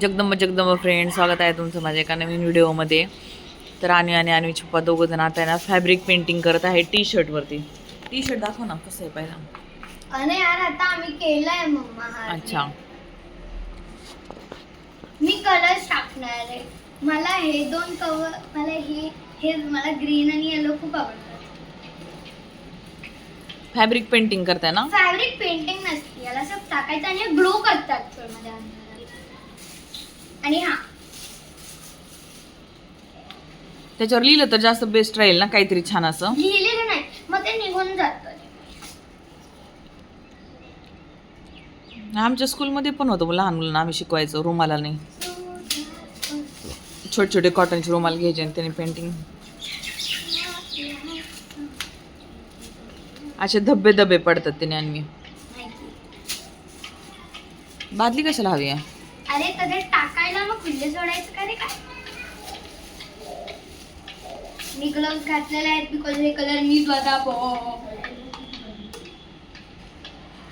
Jagdamb Jagdamb friend, स्वागत आहे तुमचं माझ्या एका नवीन व्हिडिओमध्ये. तर आणि पप्पा दोघं जण आता आहे ना फॅब्रिक पेंटिंग करत आहे टी शर्टवरती. टी शर्ट दाखव ना कसं आहे पहिला. अरे यार आता आम्ही केलंय मम्मा हा. अच्छा, मी कलर्स टाकणार आहे. मला हे दोन कवर मला हे मला ग्रीन आणि येलो खूप आवडतात. फॅब्रिक पेंटिंग करताय ना. फॅब्रिक पेंटिंग नसते, याला सब टाकायचं आणि ग्लो करतात मध्ये आणि हा त्याच्यावर लिहिलं तर जास्त बेस्ट राहील ना, काहीतरी छान असं. लिहिलेलं नाही मग ते निघून जातं. आमच्या स्कूलमध्ये पण होतं लहान मुलांना आम्ही शिकवायचो रुमाला नाही. छोटे छोटे कॉटनचे रुमाल घ्यायचे आणि त्याने पेंटिंग असे धब्बे धब्बे पडतात त्याने. आणि बादली कशाला हवी आहे. अरे त्याच्यात टाकायला मग खुल्ले सोडायचं का रे काय. मी ग्लोव्स घातलेले आहेत बिकॉज हे कलर मी स्वतः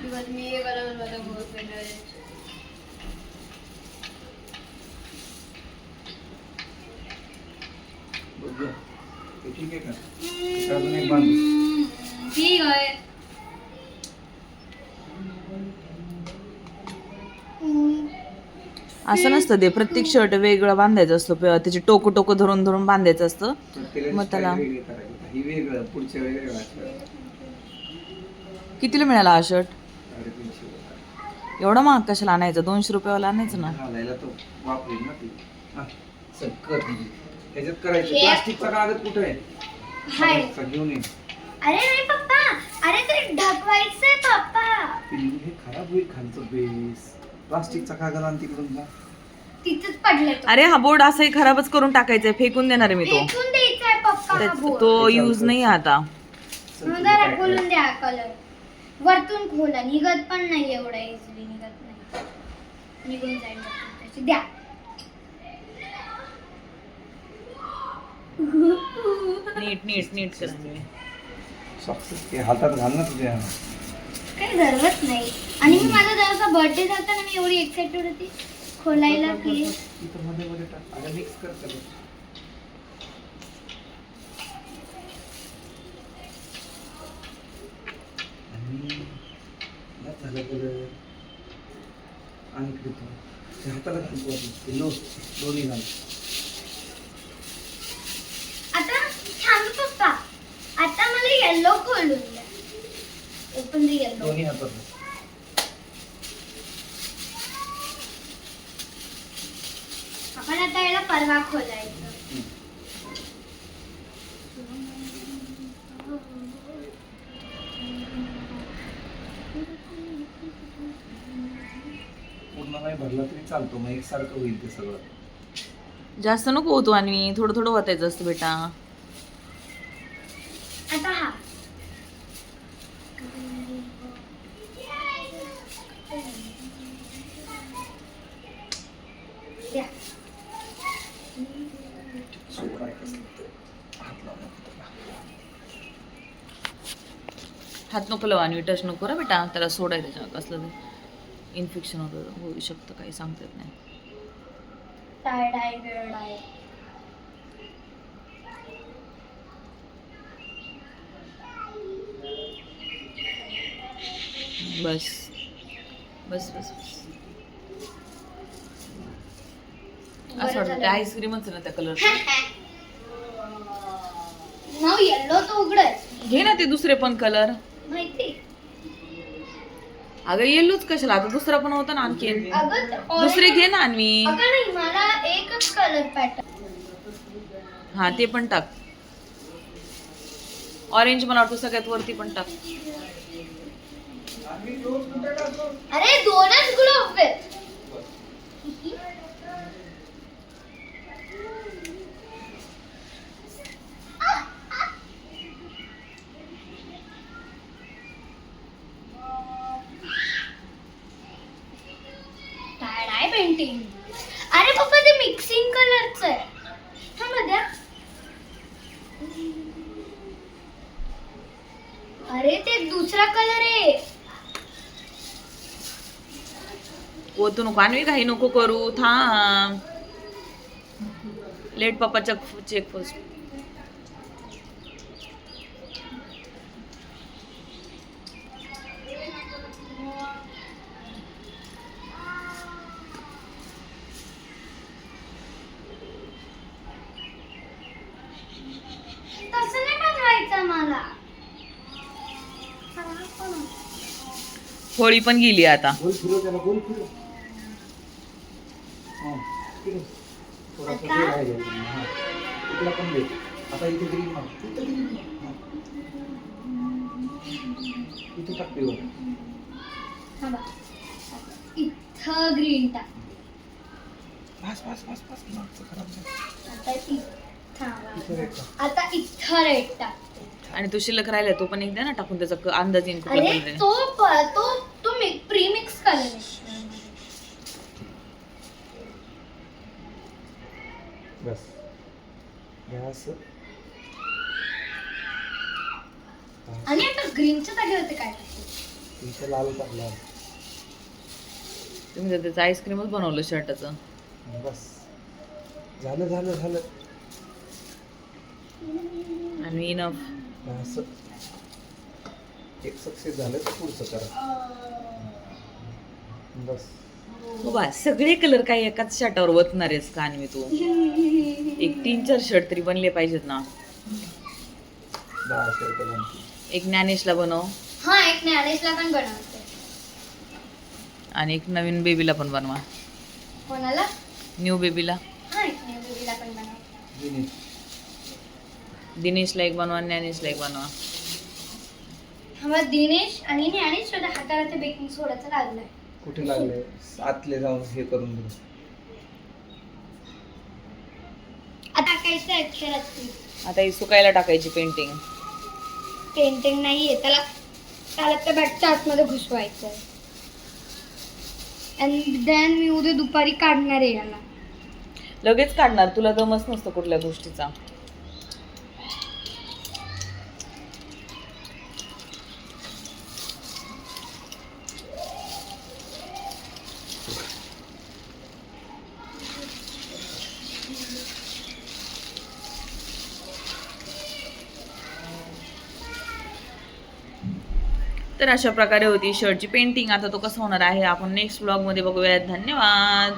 बिकॉज मी हे कलर स्वतः बहुत ठीक आहे. असं नसतं ते, प्रत्येक शर्ट वेगळं बांधायचं असतं. त्याचे टोको टोको धरून धरून बांधायचं असतं. मग त्याला कितीला मिळाला हा शर्ट. एवढा महाग कशाला आणायचं, 200 रुपयावाला आणायचं ना. प्लास्टिकचा कागद कुठे आहे. घेऊन ये. अरे नाही पप्पा, अरे ते ढकवायचंय पप्पा. हे खराब होईल खालचं बेस. प्लास्टिकचा कागद आण तिकडून जा. तिथंच पडलंय तो. अरे हा बोर्ड असंही खराबच करून टाकायचंय, फेकून देणार आहे मी तो. फेकून द्यायचाय पप्पा हा बोर्ड. तो यूज नाही आहे आता. जरा खोलून द्या कलर. वरतून खोला, निघत पण नाही एवढा इझिली निघत नाही. निघून जाईल त्याची द्या. नीट नीट नीट करा. हातात घाल ना तुझ्या. काही जरूरत नाही. आणि मी माझा जरासा बर्थडे झाला ना, मी एवढी एक्साइटेड होती खोलायला की इथं मध्ये मध्ये टाक. आता मिक्स कर कलर. झालं कलर. आणि इकडे तो हाताला घालतो आपण. दोन्ही घाल. आता थांब पप्पा. आता मला येलो खोलून द्या. Open the yellow. दोन्ही हातात. आपण आता याला परवा खोलायचं. पूर्ण नाही भरला तरी चालतो, मग एकसारखं होईल ते सगळं. जास्त नको होतो आणि थोडं थोडं वाचायचं असतं बेटा. आता हा द्या. हात नको लावा आणि टच नको रा बेटा, त्याला सोडायचं त्याच्यात असलं ते इन्फेक्शन होऊ शकतं, काही सांगता येत नाही. टायर्ड आहे, वेळ आहे. बस बस बस बस. असं वाटतं ते आईस्क्रीमच ना त्या कलर. नाव येलो तो उघडच घे ना ते दुसरे पण कलर. माहिती. अगं येलोच कशाला, आता दुसरा पण होता ना आणखी. अगं दुसरे घे ना अन्वी. अगं नाही, मला एकच कलर पॅटर्न. हा ते पण टाक. ऑरेंज मला वाटतं सगळ्यात वरती पण टाक. अरे दोनच ग्लोव्ह आहेत. टायर्ड आहे पेंटिंग. अरे पप्पा ते मिक्सिंग कलरच आहे. थांब द्या. अरे ते दुसरा कलर आहे. ओतू नको आणवी, काही नको करू, थांब. लेट पप्पा चेक फर्स्ट. तसं नाही बनवायचं मला. होळी पण गेली आता. गोल फिरव त्याला, गोल फिरव. हां, फिरव. थोडासा आता? ते राहिलं. हां. इकडला पण दे. आता इथे ग्रीन मार. इथे green मार. हां. इथे टाक पिवळा. थांबा. इथं ग्रीन टाक. बस बस बस बस मागचं खराब झालं. आता इथं इथे red टाक. आता इथं रेड टाकते. आणि तो शिल्लक राहिला तो पण एक द्या ना टाकून, त्याचा अंदाज येईन कुठला अरे color आहे. तो प्रीमिक्स कलर आहे. बस. गॅस. आणि आता ग्रीनच्या जागेवरती काय टाकते? इथे लाल टाकला. तुम्ही तर त्याचं आईस्क्रीमच बनवलं शर्टाचं. बस. झालं झालं झालं. आणि इनफ. असं एक सक्सेस झालं तर पुढचं करा. बस. हो बा, सगळे कलर काही एकाच शर्टावर वतणार आहेस का आणि तू? एक 3-4 शर्ट तरी बनले पाहिजेत ना. 10 शर्ट बनते. एक ज्ञानेशला बनव हा, एक ज्ञानेशला पण बनवते. आणि एक नवीन बेबीला पण बनवा, कोणाला? न्यू बेबीला. हा, एक बेबीला पण बनव. दिनेश. दिनेशला एक बनवा, ज्ञानेशला एक बनवा. हा, दिनेश आणि ज्ञानेश स्वतः हाताला ते बेकिंग सोडाचं लागलंय. कुठे लागले? आतले जाऊन हे करून देऊ. आता काहीच अक्षरात आता ही सुकायला टाकायची पेंटिंग. पेंटिंग नाहीये, त्याला त्या बॅगच्या आतमध्ये घुसवायचं. अँड देन मी उद्या दुपारी काढणार आहे याला. लगेच काढणार, तुला दमच नसतं कुठल्या गोष्टीचा. तर अशा प्रकारे होती शर्टची पेंटिंग. आता तो कसं होणार आहे आपण नेक्स्ट ब्लॉगमध्ये बघूयात. धन्यवाद.